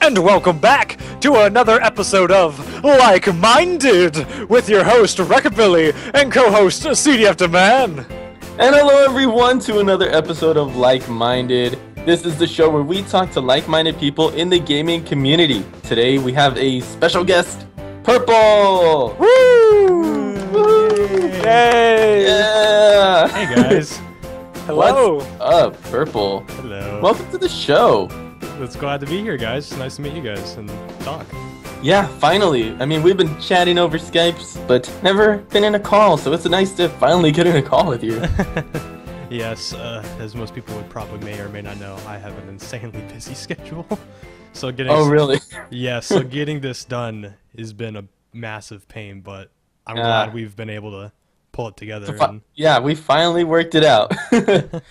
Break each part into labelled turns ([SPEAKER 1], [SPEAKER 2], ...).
[SPEAKER 1] And welcome back to another episode of Like-Minded with your host Recabilly and co-host CDFDMAN.
[SPEAKER 2] And hello everyone to another episode of Like-Minded. This is the show where we talk to like-minded people in the gaming community. Today we have a special guest, Purple!
[SPEAKER 1] Woo!
[SPEAKER 2] Woo!
[SPEAKER 1] Yay!
[SPEAKER 2] Yeah!
[SPEAKER 1] Hey guys. Hello.
[SPEAKER 2] What's up, Purple?
[SPEAKER 3] Hello.
[SPEAKER 2] Welcome to the show.
[SPEAKER 3] It's glad to be here, guys. It's nice to meet you guys and talk.
[SPEAKER 2] Yeah, finally. I mean, we've been chatting over Skype, but never been in a call, so it's nice to finally get in a call with you.
[SPEAKER 3] Yes, as most people would probably may or may not know, I have an insanely busy schedule. So getting
[SPEAKER 2] Oh, really?
[SPEAKER 3] Yeah, so getting this done has been a massive pain, but I'm glad we've been able to pull it together.
[SPEAKER 2] Yeah, we finally worked it out.
[SPEAKER 3] But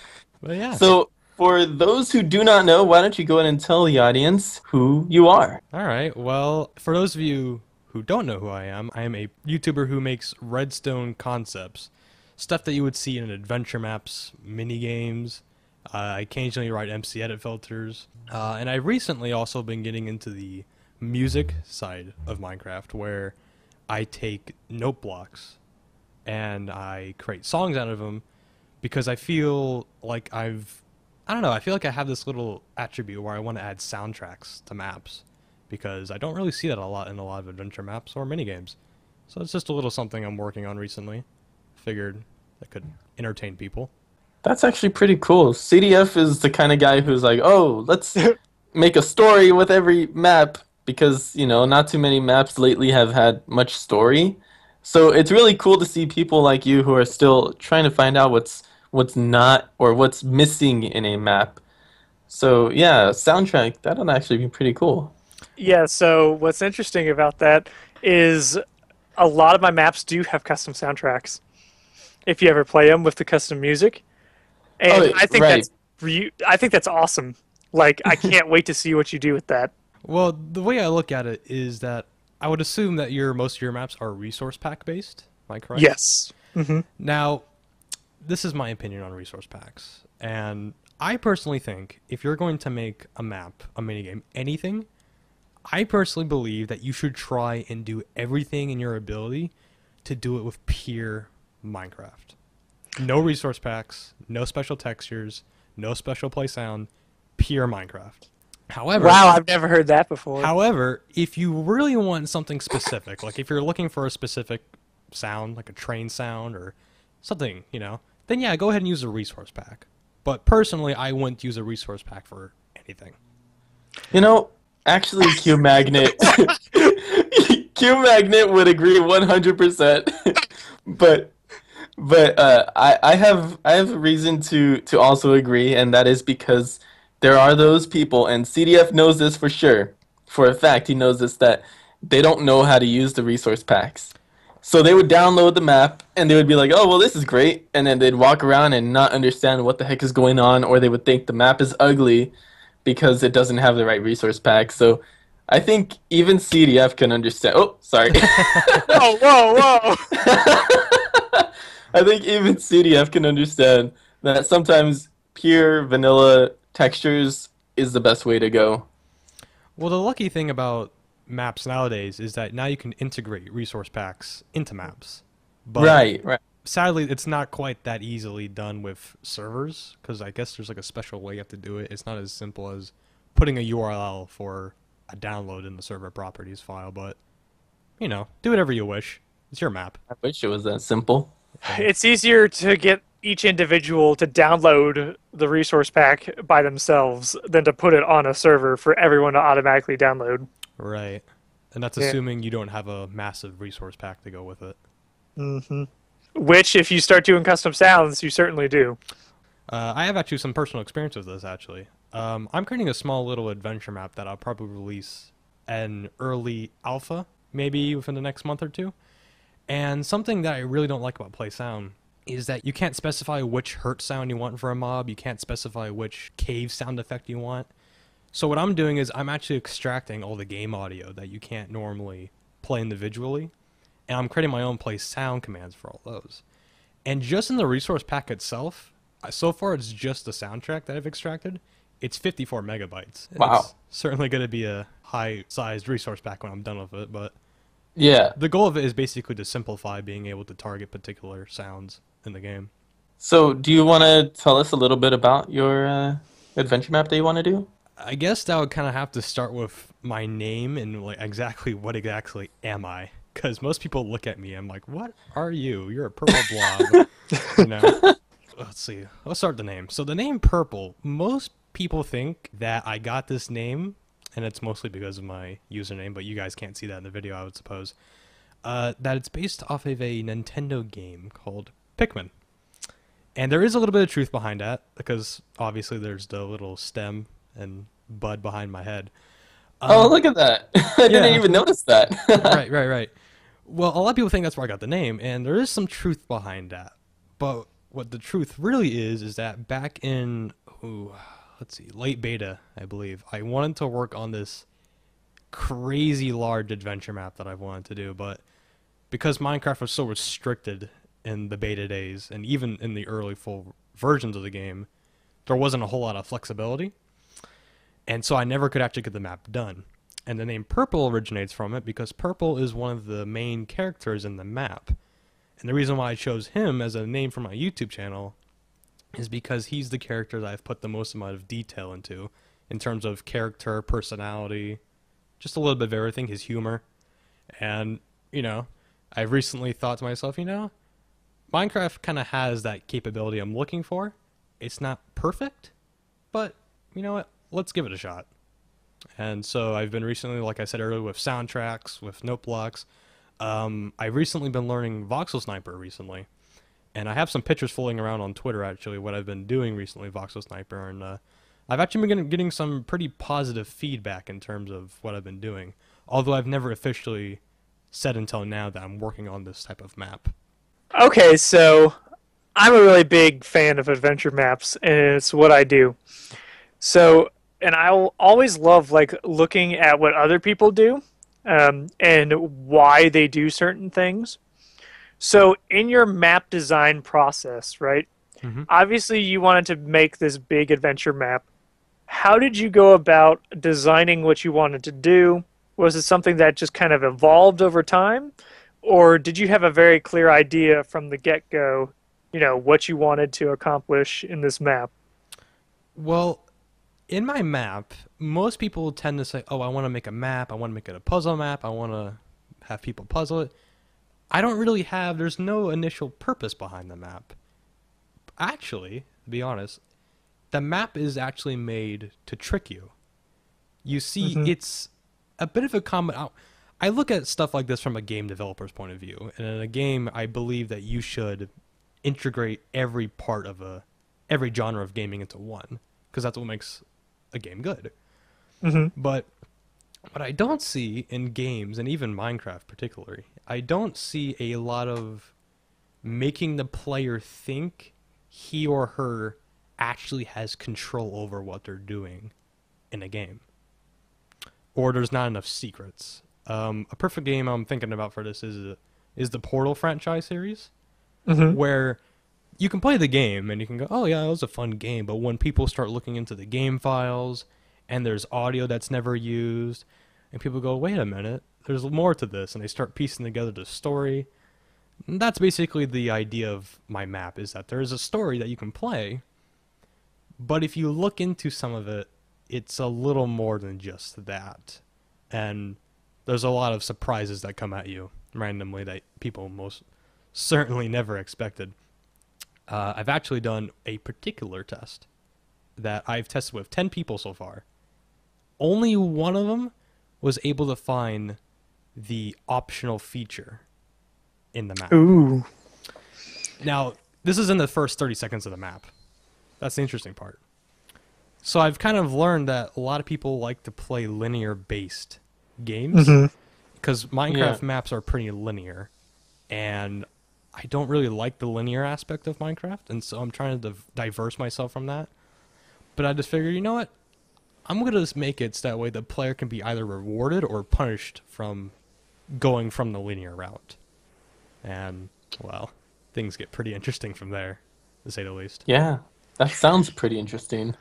[SPEAKER 3] yeah.
[SPEAKER 2] So, for those who do not know, why don't you go ahead and tell the audience who you are?
[SPEAKER 3] All right. Well, for those of you who don't know who I am a YouTuber who makes redstone concepts, stuff that you would see in adventure maps, mini games. I occasionally write MC edit filters, and I've recently also been getting into the music side of Minecraft, where I take note blocks and I create songs out of them, because I feel like I feel like I have this little attribute where I want to add soundtracks to maps, because I don't really see that a lot in a lot of adventure maps or minigames. So it's just a little something I'm working on recently. Figured that could entertain people.
[SPEAKER 2] That's actually pretty cool. CDF is the kind of guy who's like, oh, let's make a story with every map, because, you know, not too many maps lately have had much story. So it's really cool to see people like you who are still trying to find out what's not, or what's missing in a map. So yeah, soundtrack, that'll actually be pretty cool.
[SPEAKER 1] Yeah, so what's interesting about that is a lot of my maps do have custom soundtracks. If you ever play them with the custom music. And I think that's awesome. Like, I can't wait to see what you do with that.
[SPEAKER 3] Well, the way I look at it is that I would assume that most of your maps are resource pack based. Am I correct?
[SPEAKER 1] Yes. Mm-hmm.
[SPEAKER 3] Now, this is my opinion on resource packs, and I personally think if you're going to make a map, a minigame, anything, I personally believe that you should try and do everything in your ability to do it with pure Minecraft. No resource packs, no special textures, no special play sound, pure Minecraft. However,
[SPEAKER 1] wow, I've never heard that before.
[SPEAKER 3] However, if you really want something specific, like if you're looking for a specific sound, like a train sound or something, you know, then yeah, go ahead and use a resource pack. But personally, I wouldn't use a resource pack for anything.
[SPEAKER 2] You know, actually, Q-Magnet would agree 100%. but I have a reason to also agree, and that is because there are those people, and CDF knows this for sure. For a fact, he knows this, that they don't know how to use the resource packs. So they would download the map, and they would be like, oh, well, this is great. And then they'd walk around and not understand what the heck is going on, or they would think the map is ugly because it doesn't have the right resource pack. So I think even CDF can understand. Oh, sorry.
[SPEAKER 1] Whoa, whoa, whoa.
[SPEAKER 2] I think even CDF can understand that sometimes pure vanilla textures is the best way to go.
[SPEAKER 3] Well, the lucky thing about maps nowadays is that now you can integrate resource packs into maps. But
[SPEAKER 2] Right.
[SPEAKER 3] sadly, it's not quite that easily done with servers, because I guess there's like a special way you have to do it. It's not as simple as putting a URL for a download in the server properties file, but, you know, do whatever you wish. It's your map.
[SPEAKER 2] I wish it was that simple.
[SPEAKER 1] It's easier to get each individual to download the resource pack by themselves than to put it on a server for everyone to automatically download.
[SPEAKER 3] Right. And that's assuming you don't have a massive resource pack to go with it.
[SPEAKER 1] Mm-hmm. Which, if you start doing custom sounds, you certainly do.
[SPEAKER 3] I have actually some personal experience with this, actually. I'm creating a small little adventure map that I'll probably release an early alpha, maybe within the next month or two. And something that I really don't like about Play Sound is that you can't specify which hurt sound you want for a mob. You can't specify which cave sound effect you want. So what I'm doing is I'm actually extracting all the game audio that you can't normally play individually, and I'm creating my own play sound commands for all those. And just in the resource pack itself, so far it's just the soundtrack that I've extracted. it's 54 megabytes.
[SPEAKER 2] Wow.
[SPEAKER 3] It's certainly going to be a high-sized resource pack when I'm done with it, but
[SPEAKER 2] Yeah.
[SPEAKER 3] the goal of it is basically to simplify being able to target particular sounds in the game.
[SPEAKER 2] So, do you want to tell us a little bit about your adventure map that you want to do?
[SPEAKER 3] I guess that would kind of have to start with my name and like exactly what exactly am I? Because most people look at me, I'm like, what are you? You're a purple blob. You know? Let's see. Let's start the name. So the name Purple, most people think that I got this name, and it's mostly because of my username, but you guys can't see that in the video, I would suppose, that it's based off of a Nintendo game called Pikmin. And there is a little bit of truth behind that, because obviously there's the little stem and bud behind my head.
[SPEAKER 2] Oh, look at that. I didn't even notice that.
[SPEAKER 3] Right. Well, a lot of people think that's where I got the name, and there is some truth behind that. But what the truth really is that back in, let's see, late beta, I believe, I wanted to work on this crazy large adventure map that I wanted to do, but because Minecraft was so restricted in the beta days, and even in the early full versions of the game, there wasn't a whole lot of flexibility. And so I never could actually get the map done. And the name Purple originates from it because Purple is one of the main characters in the map. And the reason why I chose him as a name for my YouTube channel is because he's the character that I've put the most amount of detail into, in terms of character, personality, just a little bit of everything, his humor. And, you know, I've recently thought to myself, you know, Minecraft kind of has that capability I'm looking for. It's not perfect, but you know what? Let's give it a shot. And so I've been recently, like I said earlier, with soundtracks, with note blocks. I've recently been learning voxel sniper recently. And I have some pictures floating around on Twitter, actually, what I've been doing recently, voxel sniper. And I've actually been getting some pretty positive feedback in terms of what I've been doing. Although I've never officially said until now that I'm working on this type of map.
[SPEAKER 1] Okay, so I'm a really big fan of adventure maps, and it's what I do. So, and I'll always love like looking at what other people do, and why they do certain things. So, in your map design process, right?
[SPEAKER 3] Mm-hmm.
[SPEAKER 1] Obviously, you wanted to make this big adventure map. How did you go about designing what you wanted to do? Was it something that just kind of evolved over time? Or did you have a very clear idea from the get-go, you know, what you wanted to accomplish in this map?
[SPEAKER 3] Well, in my map, most people tend to say, oh, I want to make a map, I want to make it a puzzle map, I want to have people puzzle it. I don't really have, there's no initial purpose behind the map. Actually, to be honest, the map is actually made to trick you. You see, it's a bit of a common... I look at stuff like this from a game developer's point of view, and in a game, I believe that you should integrate every part of every genre of gaming into one, because that's what makes a game good. But what I don't see in games, and even Minecraft particularly, I don't see a lot of making the player think he or her actually has control over what they're doing in a game. Or there's not enough secrets. A perfect game I'm thinking about for this is the Portal franchise series, where you can play the game and you can go, oh yeah, that was a fun game, but when people start looking into the game files and there's audio that's never used, and people go, wait a minute, there's more to this, and they start piecing together the story. And that's basically the idea of my map, is that there is a story that you can play, but if you look into some of it, it's a little more than just that. And there's a lot of surprises that come at you randomly that people most certainly never expected. I've actually done a particular test that I've tested with 10 people so far. Only one of them was able to find the optional feature in the map.
[SPEAKER 1] Ooh.
[SPEAKER 3] Now, this is in the first 30 seconds of the map. That's the interesting part. So I've kind of learned that a lot of people like to play linear-based games, because Minecraft maps are pretty linear, and I don't really like the linear aspect of Minecraft, and so I'm trying to diverse myself from that. But I just figured, you know what? I'm going to just make it so that way the player can be either rewarded or punished from going from the linear route. And, well, things get pretty interesting from there, to say the least.
[SPEAKER 2] Yeah, that sounds pretty interesting.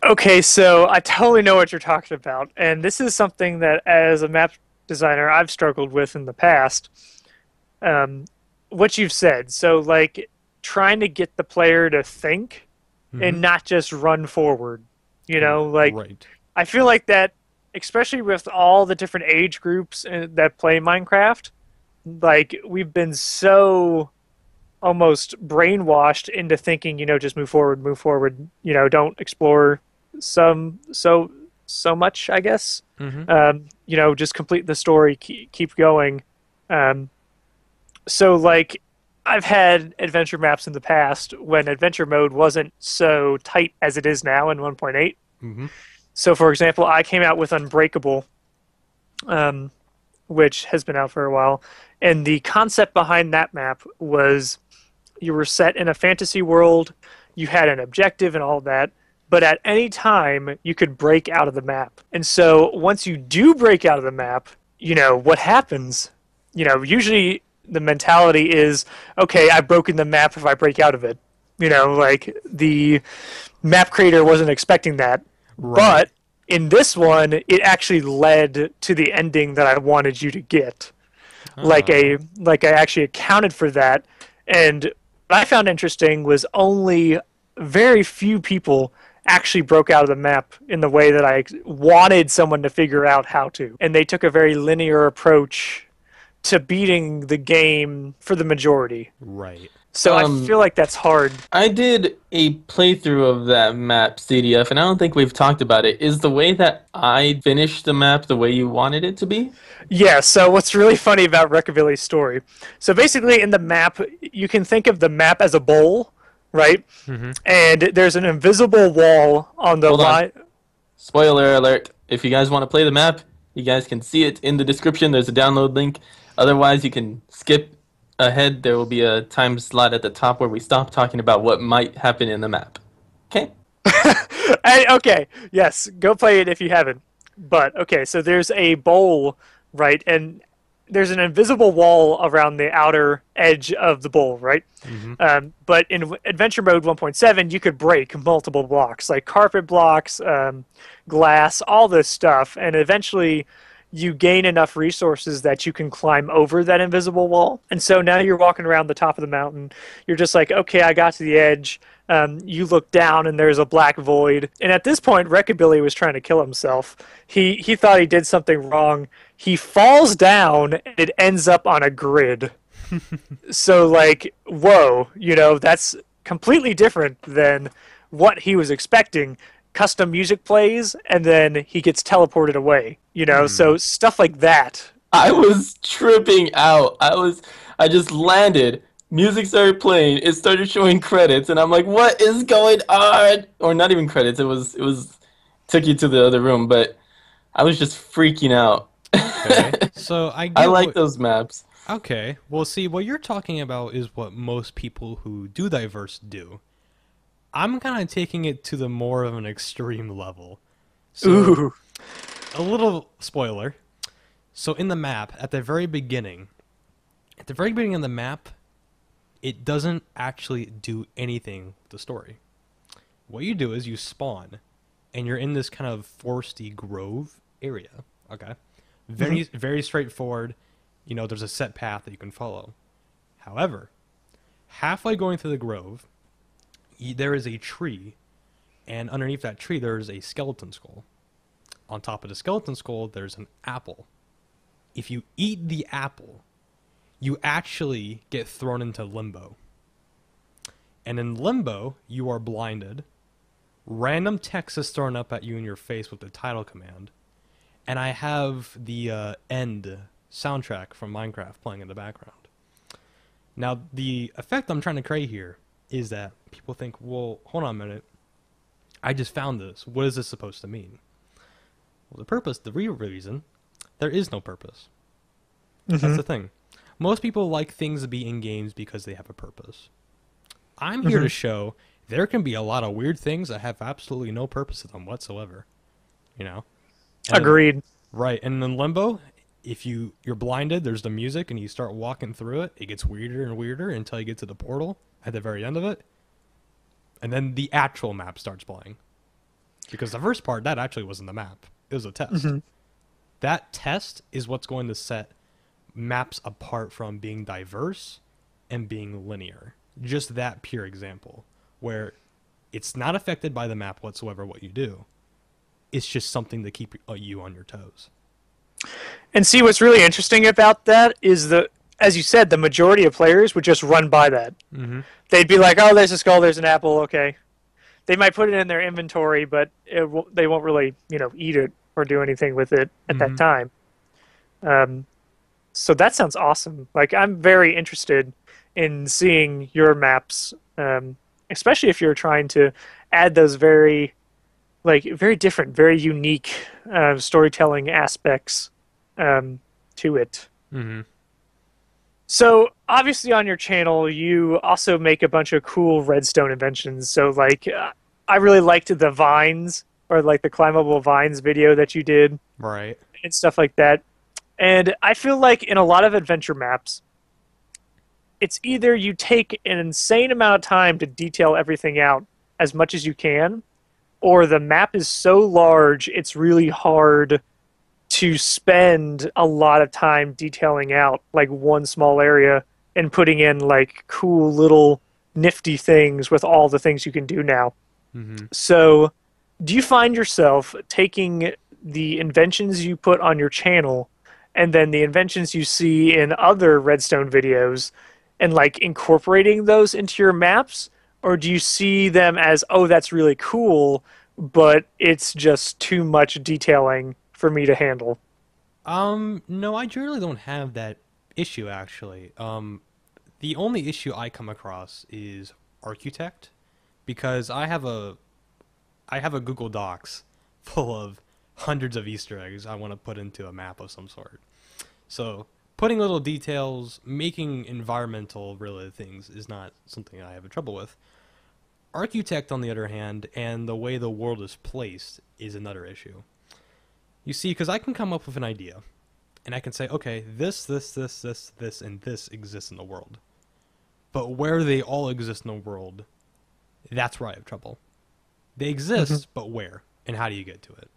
[SPEAKER 1] Okay, so I totally know what you're talking about, and this is something that, as a map designer, I've struggled with in the past. Um, what you've said, so like trying to get the player to think
[SPEAKER 3] Mm-hmm.
[SPEAKER 1] and not just run forward. Like
[SPEAKER 3] Right.
[SPEAKER 1] I feel like that, especially with all the different age groups that play Minecraft, like we've been so almost brainwashed into thinking, just move forward, don't explore some so much, I guess.
[SPEAKER 3] Mm-hmm.
[SPEAKER 1] Just complete the story, keep going. Um, so like I've had adventure maps in the past when adventure mode wasn't so tight as it is now in 1.8.
[SPEAKER 3] Mm-hmm.
[SPEAKER 1] So for example, I came out with Unbreakable, um, which has been out for a while, and the concept behind that map was you were set in a fantasy world, you had an objective and all that, but at any time you could break out of the map. And so once you do break out of the map, what happens? Usually the mentality is, okay, I've broken the map if I break out of it. Like the map creator wasn't expecting that.
[SPEAKER 3] Right.
[SPEAKER 1] But in this one, it actually led to the ending that I wanted you to get.
[SPEAKER 3] Oh.
[SPEAKER 1] Like I actually accounted for that. And what I found interesting was only very few people actually broke out of the map in the way that I wanted someone to figure out how to. And they took a very linear approach to beating the game for the majority.
[SPEAKER 3] Right.
[SPEAKER 1] So I feel like that's hard.
[SPEAKER 2] I did a playthrough of that map, CDF, and I don't think we've talked about it. Is the way that I finished the map the way you wanted it to be?
[SPEAKER 1] Yeah, so what's really funny about Recabilly's story. So basically, in the map, you can think of the map as a bowl, right?
[SPEAKER 3] Mm-hmm.
[SPEAKER 1] And there's an invisible wall on the
[SPEAKER 2] Hold on.
[SPEAKER 1] line.
[SPEAKER 2] Spoiler alert. If you guys want to play the map, you guys can see it in the description. There's a download link. Otherwise, you can skip ahead. There will be a time slot at the top where we stop talking about what might happen in the map. Okay?
[SPEAKER 1] Okay, yes, go play it if you haven't. But okay, so there's a bowl, right? And there's an invisible wall around the outer edge of the bowl, right?
[SPEAKER 3] Mm-hmm.
[SPEAKER 1] But in Adventure Mode 1.7, you could break multiple blocks, like carpet blocks, glass, all this stuff, and eventually you gain enough resources that you can climb over that invisible wall. And so now you're walking around the top of the mountain. You're just like, okay, I got to the edge. You look down and there's a black void. And at this point, Recabilly was trying to kill himself. He thought he did something wrong. He falls down and it ends up on a grid. So like, whoa, that's completely different than what he was expecting. Custom music plays and then he gets teleported away, so stuff like that.
[SPEAKER 2] I was tripping out. I just landed. Music started playing. It started showing credits, and I'm like, "What is going on?" Or not even credits. It was took you to the other room, but I was just freaking out.
[SPEAKER 3] Okay. So I
[SPEAKER 2] I
[SPEAKER 3] get
[SPEAKER 2] like
[SPEAKER 3] what...
[SPEAKER 2] those maps.
[SPEAKER 3] Okay. Well, see, what you're talking about is what most people who do diverse do. I'm kind of taking it to the more of an extreme level. So,
[SPEAKER 1] Ooh.
[SPEAKER 3] a little spoiler. So in the map, at the very beginning of the map, it doesn't actually do anything with the story. What you do is you spawn, and you're in this kind of foresty grove area. Okay, very straightforward. There's a set path that you can follow. However, halfway going through the grove, there is a tree, and underneath that tree there is a skeleton skull. On top of the skeleton skull, there's an apple. If you eat the apple, you actually get thrown into limbo. And in limbo, you are blinded. Random text is thrown up at you in your face with the title command. And I have the end soundtrack from Minecraft playing in the background. Now, the effect I'm trying to create here is that people think, well, hold on a minute. I just found this. What is this supposed to mean? Well, the real reason, there is no purpose. That's the thing. Most people like things to be in games because they have a purpose. I'm here to show there can be a lot of weird things that have absolutely no purpose to them whatsoever. And
[SPEAKER 1] Agreed.
[SPEAKER 3] Right. And in Limbo, if you're blinded, there's the music, and you start walking through it, it gets weirder and weirder until you get to the portal at the very end of it. And then the actual map starts playing. Because the first part, that actually wasn't the map. It was a test.
[SPEAKER 1] Mm-hmm.
[SPEAKER 3] That test is what's going to set maps apart from being diverse and being linear. Just that pure example, where it's not affected by the map whatsoever what you do. It's just something to keep you on your toes.
[SPEAKER 1] And see, what's really interesting about that is as you said, the majority of players would just run by that.
[SPEAKER 3] Mm-hmm.
[SPEAKER 1] They'd be like, "Oh, there's a skull, there's an apple, okay." They might put it in their inventory, but they won't really, eat it or do anything with it at that time. So that sounds awesome. Like, I'm very interested in seeing your maps, especially if you're trying to add those very different, very unique storytelling aspects to it.
[SPEAKER 3] Mm-hmm.
[SPEAKER 1] So obviously on your channel, you also make a bunch of cool redstone inventions. So I really liked the vines or like the climbable vines video that you did,
[SPEAKER 3] Right.
[SPEAKER 1] and stuff like that. And I feel like in a lot of adventure maps, it's either you take an insane amount of time to detail everything out as much as you can, or the map is so large it's really hard to spend a lot of time detailing out like one small area and putting in like cool little nifty things with all the things you can do now.
[SPEAKER 3] Mm-hmm.
[SPEAKER 1] So, do you find yourself taking the inventions you put on your channel and then the inventions you see in other redstone videos and like incorporating those into your maps? Or do you see them as, oh, that's really cool, but it's just too much detailing for me to handle?
[SPEAKER 3] No, I generally don't have that issue actually. The only issue I come across is Architect, because I have a Google Docs full of hundreds of Easter eggs I want to put into a map of some sort. So putting little details, making environmental related things is not something I have a trouble with. Architect, on the other hand, and the way the world is placed is another issue. You see, because I can come up with an idea, and I can say, okay, this, and this exists in the world. But where they all exist in the world, that's where I have trouble. They exist, but where? And how do you get to it?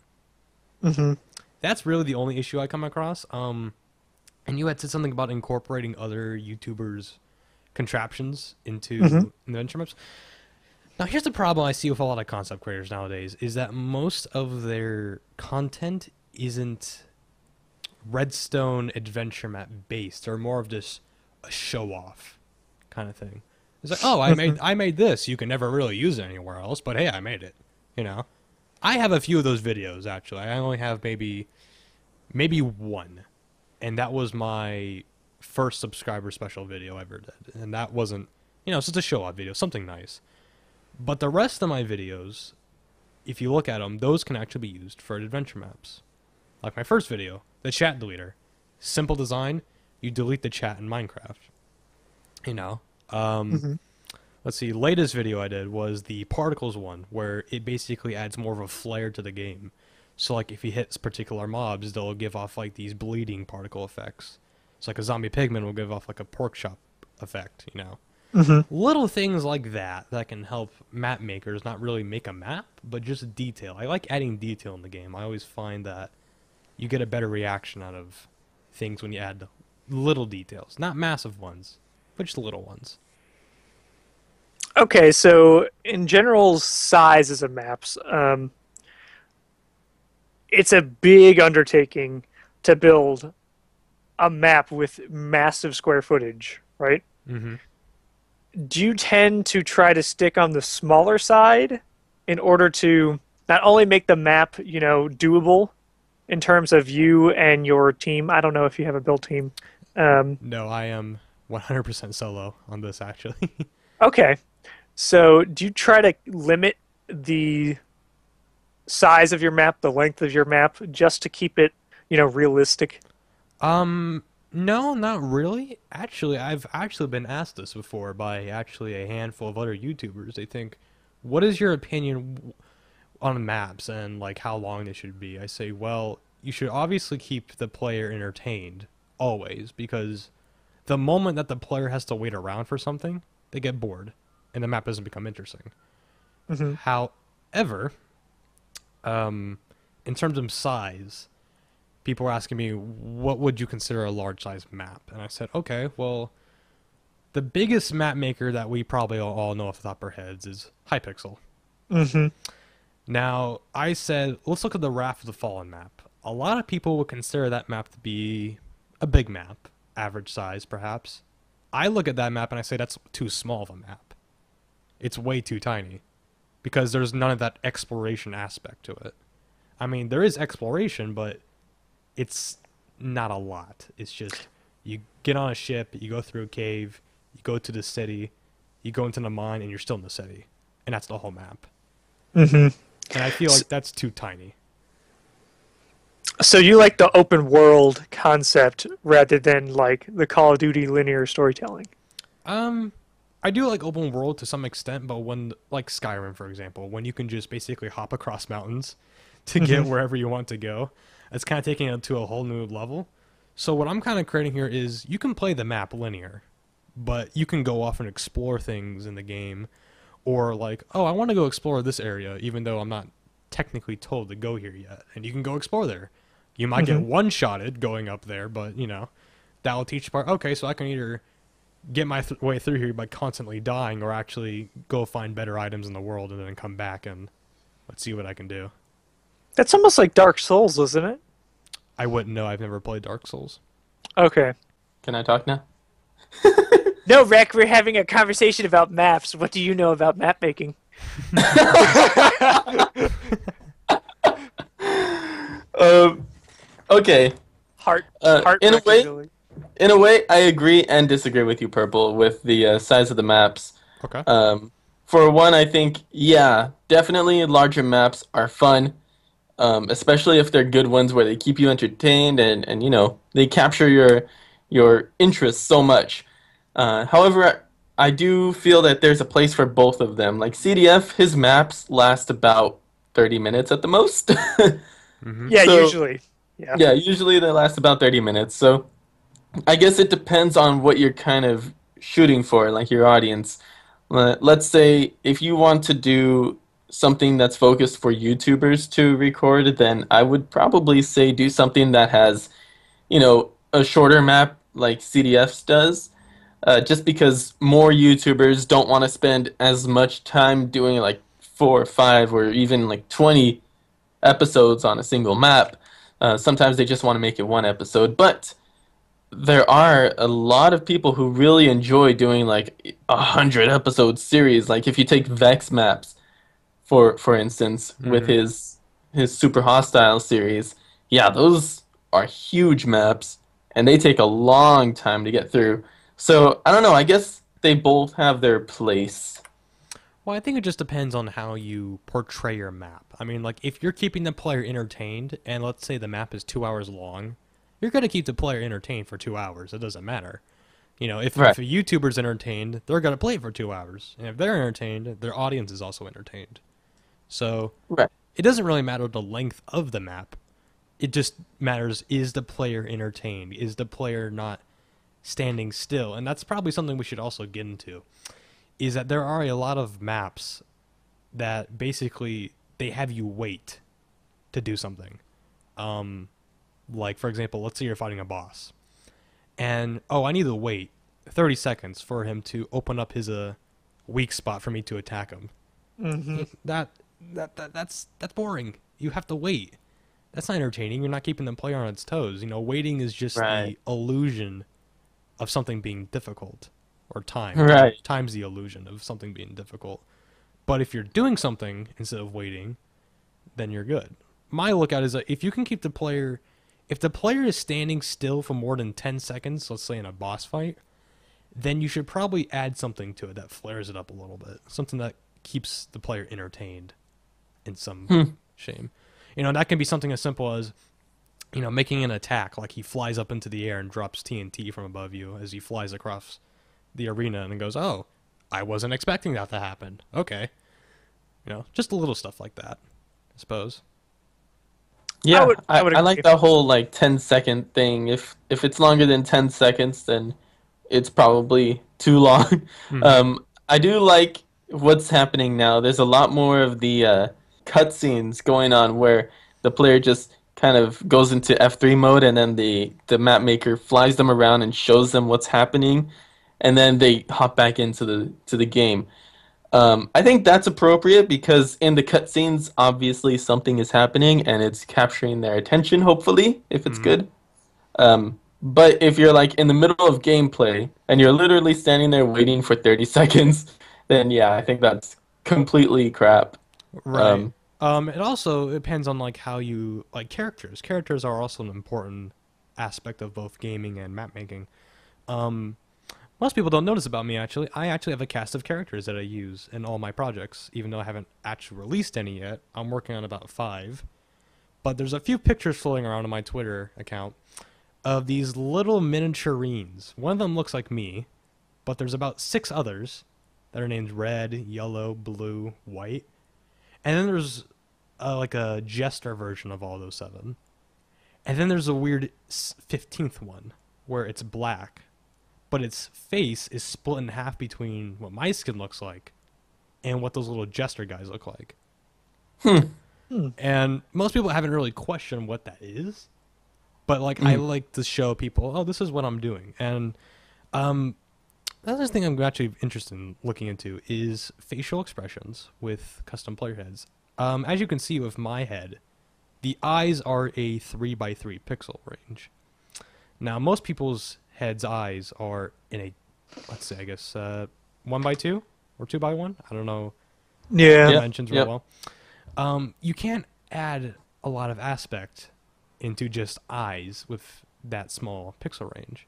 [SPEAKER 1] Mm-hmm.
[SPEAKER 3] That's really the only issue I come across. And you had said something about incorporating other YouTubers' contraptions into adventure maps. Now, here's the problem I see with a lot of concept creators nowadays, is that most of their content isn't redstone adventure map based. They're more of just a show-off kind of thing. It's like, oh, I made this. You can never really use it anywhere else, but hey, I made it. You know? I have a few of those videos, actually. I only have maybe one. And that was my first subscriber special video I ever did. And that wasn't, it's just a show-off video, something nice. But the rest of my videos, if you look at them, those can actually be used for adventure maps. Like my first video, the chat deleter. Simple design, you delete the chat in Minecraft. Let's see, latest video I did was the particles one, where it basically adds more of a flair to the game. So like if he hits particular mobs, they'll give off like these bleeding particle effects. So like a zombie pigman will give off like a pork chop effect, Little things like that can help map makers not really make a map, but just detail. I like adding detail in the game. I always find that you get a better reaction out of things when you add little details. Not massive ones, but just little ones.
[SPEAKER 1] Okay, so in general sizes of maps, it's a big undertaking to build a map with massive square footage, right?
[SPEAKER 3] Mm-hmm.
[SPEAKER 1] Do you tend to try to stick on the smaller side in order to not only make the map, doable in terms of you and your team? I don't know if you have a build team.
[SPEAKER 3] No, I am 100% solo on this, actually.
[SPEAKER 1] Okay. So do you try to limit the size of your map, the length of your map, just to keep it, realistic?
[SPEAKER 3] No, not really. Actually, I've actually been asked this before by actually a handful of other YouTubers. They think, what is your opinion on maps and like how long they should be? I say, well, you should obviously keep the player entertained always, because the moment that the player has to wait around for something, they get bored and the map doesn't become interesting. However, In terms of size, people were asking me, what would you consider a large size map? And I said, okay, well, the biggest map maker that we probably all know off the top of our heads is Hypixel.
[SPEAKER 1] Mm-hmm.
[SPEAKER 3] Now, I said, let's look at the Wrath of the Fallen map. A lot of people would consider that map to be a big map, average size perhaps. I look at that map and I say that's too small of a map. It's way too tiny because there's none of that exploration aspect to it. I mean, there is exploration, but it's not a lot. It's just you get on a ship, you go through a cave, you go to the city, you go into the mine, and you're still in the city. And that's the whole map.
[SPEAKER 1] Mm-hmm.
[SPEAKER 3] And I feel like that's too tiny.
[SPEAKER 1] So you like the open world concept rather than like the Call of Duty linear storytelling?
[SPEAKER 3] I do like open world to some extent, but when, like Skyrim, for example, when you can just basically hop across mountains to get wherever you want to go, it's kind of taking it to a whole new level. So what I'm kind of creating here is you can play the map linear, but you can go off and explore things in the game, or like, oh, I want to go explore this area, even though I'm not technically told to go here yet, and you can go explore there. You might get one-shotted going up there, but, you know, that will teach you part, okay, so I can either get my way through here by constantly dying or actually go find better items in the world and then come back and let's see what I can do.
[SPEAKER 1] That's almost like Dark Souls, isn't it?
[SPEAKER 3] I wouldn't know. I've never played Dark Souls.
[SPEAKER 1] Okay.
[SPEAKER 2] Can I talk now?
[SPEAKER 1] No, Rec, we're having a conversation about maps. What do you know about map making?
[SPEAKER 2] Okay.
[SPEAKER 1] Heart
[SPEAKER 2] in a way,
[SPEAKER 1] really.
[SPEAKER 2] in a way, I agree and disagree with you, Purple, with the size of the maps.
[SPEAKER 3] Okay.
[SPEAKER 2] For one, I think, yeah, definitely larger maps are fun, especially if they're good ones where they keep you entertained and you know, they capture your interest so much. However, I do feel that there's a place for both of them. Like CDF, his maps last about 30 minutes at the most.
[SPEAKER 1] Yeah,
[SPEAKER 2] So-
[SPEAKER 1] usually. Yeah.
[SPEAKER 2] Yeah, usually they last about 30 minutes. So I guess it depends on what you're kind of shooting for, like your audience. Let's say if you want to do something that's focused for YouTubers to record, then I would probably say do something that has, you know, a shorter map like CDF's does. Just because more YouTubers don't want to spend as much time doing like 4 or 5 or even like 20 episodes on a single map. Sometimes they just want to make it one episode, but there are a lot of people who really enjoy doing like 100 episode series. Like if you take Vex Maps, for instance, with his Super Hostile series, yeah, those are huge maps, and they take a long time to get through. So I don't know. I guess they both have their place.
[SPEAKER 3] Well, I think it just depends on how you portray your map. I mean, like, if you're keeping the player entertained, and let's say the map is 2 hours long, you're going to keep the player entertained for 2 hours. It doesn't matter. You know, if a YouTuber's entertained, they're going to play it for 2 hours. And if they're entertained, their audience is also entertained. So, it doesn't really matter the length of the map. It just matters, is the player entertained? Is the player not standing still? And that's probably something we should also get into. Is that there are a lot of maps that basically they have you wait to do something. Like, for example, let's say you're fighting a boss. And, oh, I need to wait 30 seconds for him to open up his weak spot for me to attack him. That's boring. You have to wait. That's not entertaining. You're not keeping the player on its toes. You know, waiting is just the illusion of something being difficult. Or time. Time's the illusion of something being difficult. But if you're doing something instead of waiting, then you're good. My lookout is that if you can keep the player... If the player is standing still for more than 10 seconds, let's say in a boss fight, then you should probably add something to it that flares it up a little bit. Something that keeps the player entertained in some shame. You know, that can be something as simple as, you know, making an attack. Like he flies up into the air and drops TNT from above you as he flies across the arena and goes, oh, I wasn't expecting that to happen. Okay. You know, just a little stuff like that, I suppose.
[SPEAKER 2] Yeah, I like the whole like 10-second thing. If it's longer than 10 seconds, then it's probably too long. I do like what's happening now. There's a lot more of the cutscenes going on where the player just kind of goes into F3 mode, and then the map maker flies them around and shows them what's happening, and then they hop back into the game. I think that's appropriate because in the cutscenes, obviously something is happening and it's capturing their attention, hopefully, if it's good. But if you're like in the middle of gameplay and you're literally standing there waiting for 30 seconds, then yeah, I think that's completely crap.
[SPEAKER 3] Right. It also depends on like how you like characters. Characters are also an important aspect of both gaming and map making. Most people don't notice about me actually. I actually have a cast of characters that I use in all my projects, even though I haven't actually released any yet. I'm working on about 5. But there's a few pictures floating around on my Twitter account of these little miniaturines. One of them looks like me, but there's about 6 others that are named red, yellow, blue, white. And then there's like a jester version of all those 7. And then there's a weird 15th one where it's black, but its face is split in half between what my skin looks like and what those little jester guys look like. And most people haven't really questioned what that is, but like I like to show people, oh, this is what I'm doing. And the other thing I'm actually interested in looking into is facial expressions with custom player heads. As you can see with my head, the eyes are a 3x3 pixel range. Now, most people's head's eyes are in a, let's say, I guess, 1x2 or 2x1. I don't know.
[SPEAKER 1] Yeah.
[SPEAKER 3] Dimensions real well. You can't add a lot of aspect into just eyes with that small pixel range.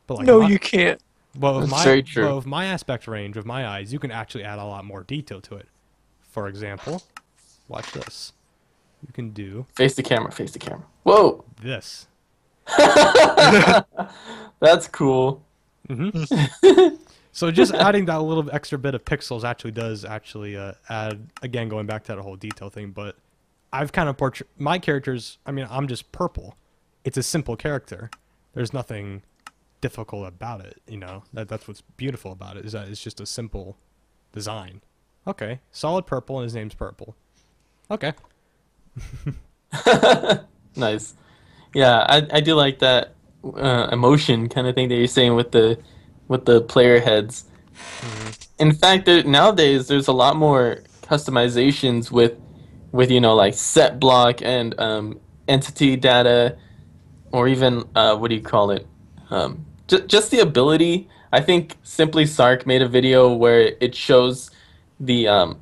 [SPEAKER 3] But like
[SPEAKER 1] No, you can't.
[SPEAKER 3] Well,
[SPEAKER 2] That's very true.
[SPEAKER 3] Well, with my aspect range, with my eyes, you can actually add a lot more detail to it. For example, watch this. You can do
[SPEAKER 2] Face the camera, face the camera. Whoa!
[SPEAKER 3] this.
[SPEAKER 2] That's cool.
[SPEAKER 3] So just adding that little extra bit of pixels actually does actually add, again, going back to that whole detail thing, but I've kind of portrayed my characters, I mean, I'm just purple. It's a simple character. There's nothing difficult about it, you know? That's what's beautiful about it, is that it's just a simple design. Okay, solid purple and his name's Purple. Okay.
[SPEAKER 2] Nice. Yeah, I do like that emotion kind of thing that you're saying with the player heads. In fact, nowadays there's a lot more customizations with like set block and entity data, or even what do you call it? Just the ability. I think Simply Sark made a video where it shows the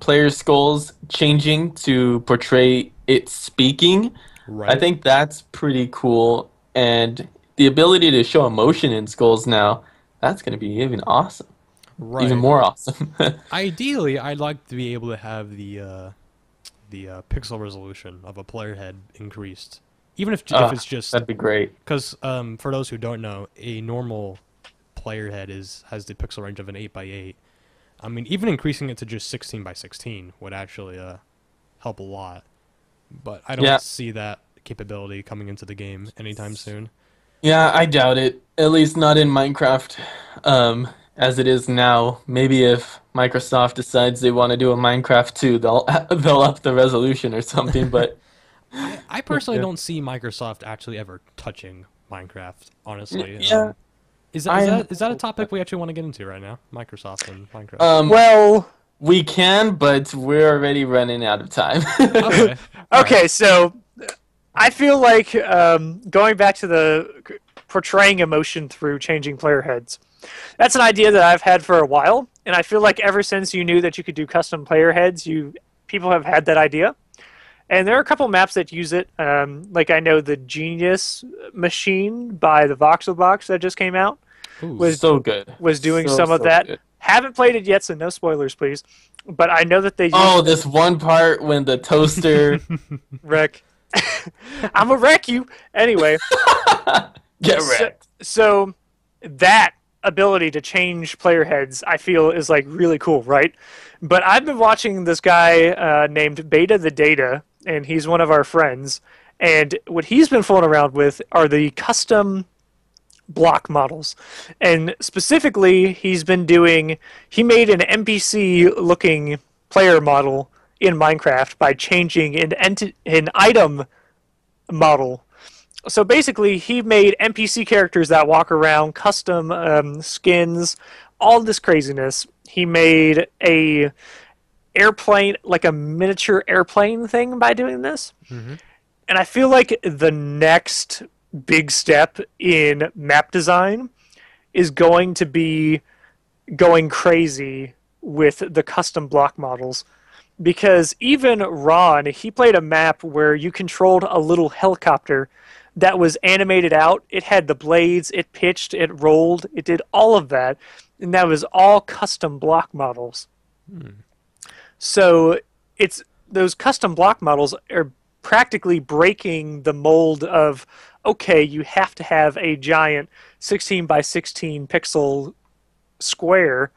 [SPEAKER 2] player's skulls changing to portray it speaking.
[SPEAKER 3] Right.
[SPEAKER 2] I think that's pretty cool, and the ability to show emotion in skulls now, that's going to be even awesome.
[SPEAKER 3] Right.
[SPEAKER 2] Even more awesome.
[SPEAKER 3] Ideally, I'd like to be able to have the pixel resolution of a player head increased, even if it's just,
[SPEAKER 2] that'd be great.
[SPEAKER 3] because for those who don't know, a normal player head has the pixel range of an 8x8. I mean, even increasing it to just 16x16 would actually help a lot, but I don't see that capability coming into the game anytime soon.
[SPEAKER 2] Yeah, I doubt it. At least not in Minecraft, as it is now. Maybe if Microsoft decides they want to do a Minecraft 2, they'll up the resolution or something. But
[SPEAKER 3] I personally don't see Microsoft actually ever touching Minecraft, honestly.
[SPEAKER 2] Yeah.
[SPEAKER 3] Is that a topic we actually want to get into right now? Microsoft and Minecraft.
[SPEAKER 1] Well,
[SPEAKER 2] we can, but we're already running out of time.
[SPEAKER 3] Okay.
[SPEAKER 1] okay, so I feel like going back to the portraying emotion through changing player heads, that's an idea that I've had for a while, and I feel like ever since you knew that you could do custom player heads, people have had that idea. And there are a couple maps that use it. Like I know the Genius Machine by the Voxelbox that just came out
[SPEAKER 2] was so good.
[SPEAKER 1] Was doing some of that. Good. Haven't played it yet, so no spoilers, please. But I know that they.
[SPEAKER 2] This one part when the toaster
[SPEAKER 1] wreck. I'm gonna wreck you anyway.
[SPEAKER 2] Get wrecked.
[SPEAKER 1] So that ability to change player heads, I feel, is like really cool, right? But I've been watching this guy named Beta the Data, and he's one of our friends. And what he's been fooling around with are the custom block models. And specifically, he made an NPC-looking player model in Minecraft by changing an item model. So basically, he made NPC characters that walk around, custom skins, all this craziness. He made a airplane, like a miniature airplane thing by doing this.
[SPEAKER 3] Mm-hmm.
[SPEAKER 1] And I feel like the next big step in map design is going to be going crazy with the custom block models. Because even Ron, he played a map where you controlled a little helicopter that was animated out. It had the blades, it pitched, it rolled, it did all of that. And that was all custom block models. So it's those custom block models are practically breaking the mold of, okay, you have to have a giant 16 by 16 pixel square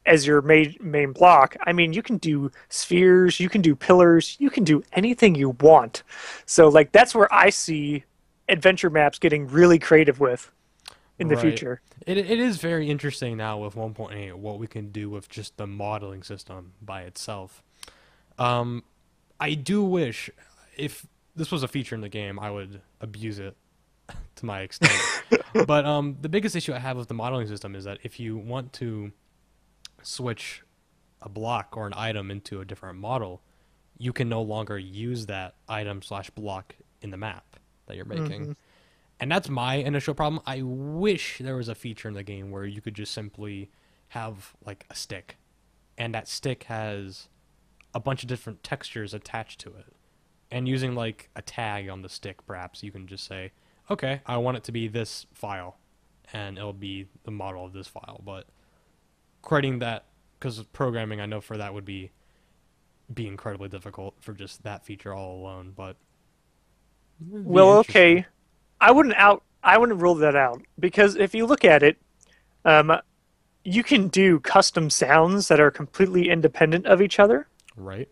[SPEAKER 1] as your main block. I mean, you can do spheres, you can do pillars, you can do anything you want. So like that's where I see adventure maps getting really creative with in the future.
[SPEAKER 3] It is very interesting now with 1.8 what we can do with just the modeling system by itself. I do wish if this was a feature in the game, I would abuse it to my extent. But the biggest issue I have with the modeling system is that if you want to switch a block or an item into a different model, you can no longer use that item / block in the map that you're making. Mm-hmm. And that's my initial problem. I wish there was a feature in the game where you could just simply have like a stick, and that stick has a bunch of different textures attached to it. And using like a tag on the stick, perhaps you can just say, okay, I want it to be this file, and it'll be the model of this file. But creating that, because programming, I know for that would be incredibly difficult for just that feature all alone. But
[SPEAKER 1] well, okay, I wouldn't rule that out, because if you look at it, you can do custom sounds that are completely independent of each other.
[SPEAKER 3] Right.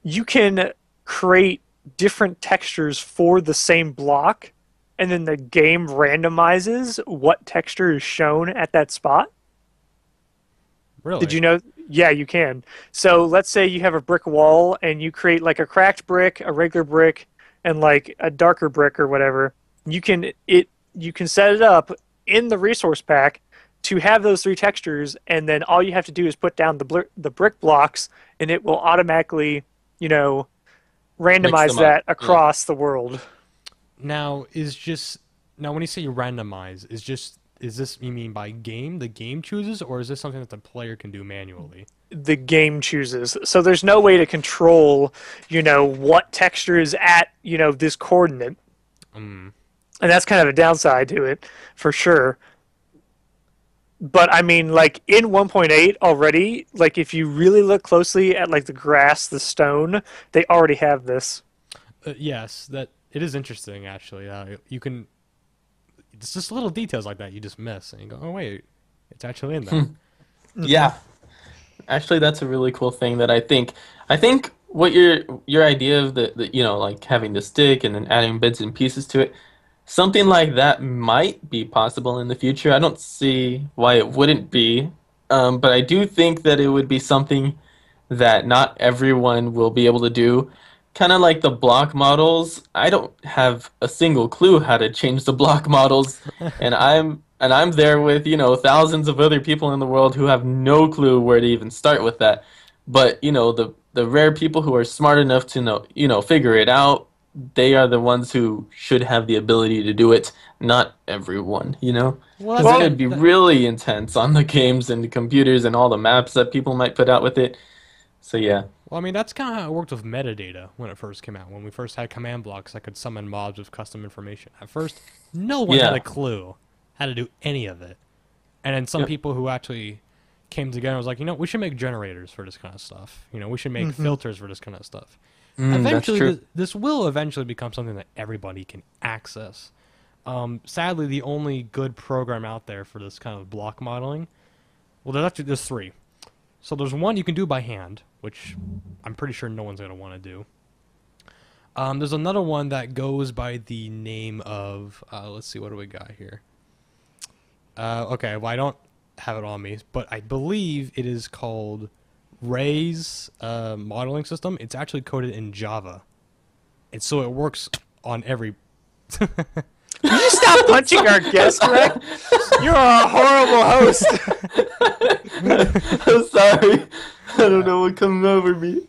[SPEAKER 1] You can create different textures for the same block, and then the game randomizes what texture is shown at that spot.
[SPEAKER 3] Really?
[SPEAKER 1] Did you know? Yeah, you can. So let's say you have a brick wall, and you create like a cracked brick, a regular brick, and like a darker brick or whatever. You can set it up in the resource pack to have those three textures, and then all you have to do is put down the brick blocks, and it will automatically, randomize that across the world.
[SPEAKER 3] Now, when you say you randomize, is this you mean by game? The game chooses, or is this something that the player can do manually?
[SPEAKER 1] The game chooses. So there's no way to control, what texture is at, this coordinate. And that's kind of a downside to it, for sure. But I mean, like in 1.8 already, like if you really look closely at like the grass, the stone, they already have this.
[SPEAKER 3] Yes, that it is interesting actually. You can, it's just little details like that you just miss, and you go, oh wait, it's actually in there.
[SPEAKER 2] Yeah, actually, that's a really cool thing that I think what your idea of the like having the stick and then adding bits and pieces to it. Something like that might be possible in the future. I don't see why it wouldn't be, but I do think that it would be something that not everyone will be able to do. Kind of like the block models. I don't have a single clue how to change the block models, and I'm there with thousands of other people in the world who have no clue where to even start with that. But the rare people who are smart enough to know figure it out, they are the ones who should have the ability to do it, not everyone, Because it could be really intense on the games and the computers and all the maps that people might put out with it. So, yeah.
[SPEAKER 3] Well, I mean, that's kind of how it worked with metadata when it first came out. When we first had command blocks that could summon mobs with custom information. At first, no one had a clue how to do any of it. And then some people who actually came together and was like, we should make generators for this kind of stuff. We should make filters for this kind of stuff. Eventually, this will eventually become something that everybody can access. Sadly, the only good program out there for this kind of block modeling, well, there's three. So there's one you can do by hand, which I'm pretty sure no one's going to want to do. There's another one that goes by the name of, let's see, what do we got here? Okay, well, I don't have it on me, but I believe it is called Ray's modeling system, it's actually coded in Java, and so it works on every.
[SPEAKER 1] Can you stop punching our guest, Ray? You're a horrible host.
[SPEAKER 2] I'm sorry. I don't know what comes over me.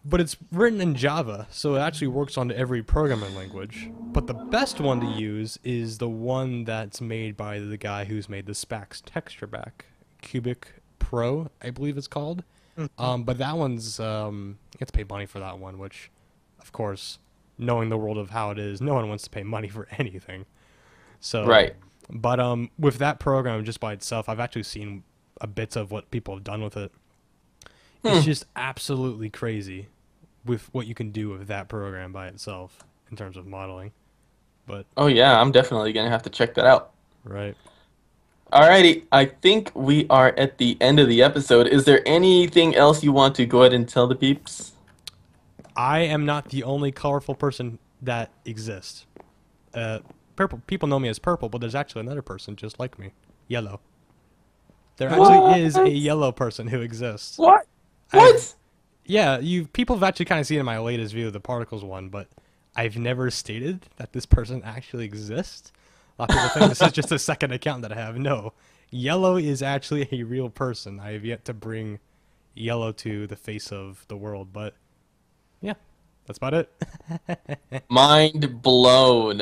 [SPEAKER 3] But it's written in Java, so it actually works on every programming language. But the best one to use is the one that's made by the guy who's made the Spax texture pack, Cubic Pro, I believe it's called. But that one's you have to pay money for that one, which, of course, knowing the world of how it is, no one wants to pay money for anything. So
[SPEAKER 2] right.
[SPEAKER 3] But with that program just by itself, I've actually seen a bits of what people have done with it. It's just absolutely crazy with what you can do with that program by itself in terms of modeling. But
[SPEAKER 2] oh yeah, I'm definitely gonna have to check that out.
[SPEAKER 3] Right.
[SPEAKER 2] Alrighty, I think we are at the end of the episode. Is there anything else you want to go ahead and tell the peeps?
[SPEAKER 3] I am not the only colorful person that exists. Purple people know me as Purple, but there's actually another person just like me, Yellow. There actually is a yellow person who exists.
[SPEAKER 1] What?
[SPEAKER 2] What?
[SPEAKER 3] Yeah, people have actually kind of seen in my latest view of the Particles one, but I've never stated that this person actually exists. A lot of people think this is just a second account that I have. No, Yellow is actually a real person. I have yet to bring Yellow to the face of the world, but yeah, that's about it.
[SPEAKER 2] Mind blown.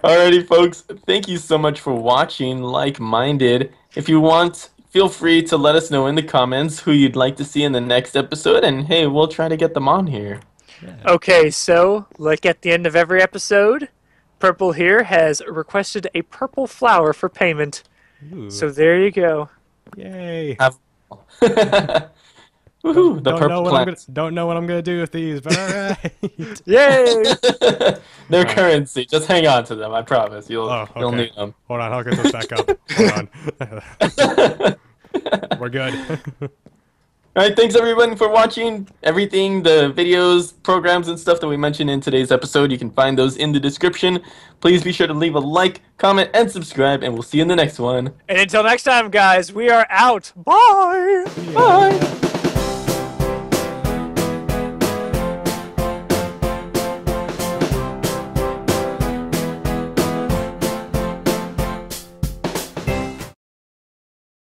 [SPEAKER 2] Alrighty, folks. Thank you so much for watching Like Minded. If you want, feel free to let us know in the comments who you'd like to see in the next episode, and hey, we'll try to get them on here.
[SPEAKER 3] Yeah.
[SPEAKER 1] Okay, so, like at the end of every episode, Purple here has requested a purple flower for payment.
[SPEAKER 3] Ooh.
[SPEAKER 1] So there you go.
[SPEAKER 3] Yay.
[SPEAKER 2] Woohoo, the purple plants.
[SPEAKER 3] Don't know what I'm gonna do with these, but alright.
[SPEAKER 1] Yay!
[SPEAKER 2] Their currency. Just hang on to them. I promise. You'll need them.
[SPEAKER 3] Hold on, I'll get this back up. Hold on. We're good.
[SPEAKER 2] Alright, thanks everyone for watching. Everything, the videos, programs, and stuff that we mentioned in today's episode, you can find those in the description. Please be sure to leave a like, comment, and subscribe, and we'll see you in the next one.
[SPEAKER 1] And until next time, guys, we are out. Bye!
[SPEAKER 2] Bye!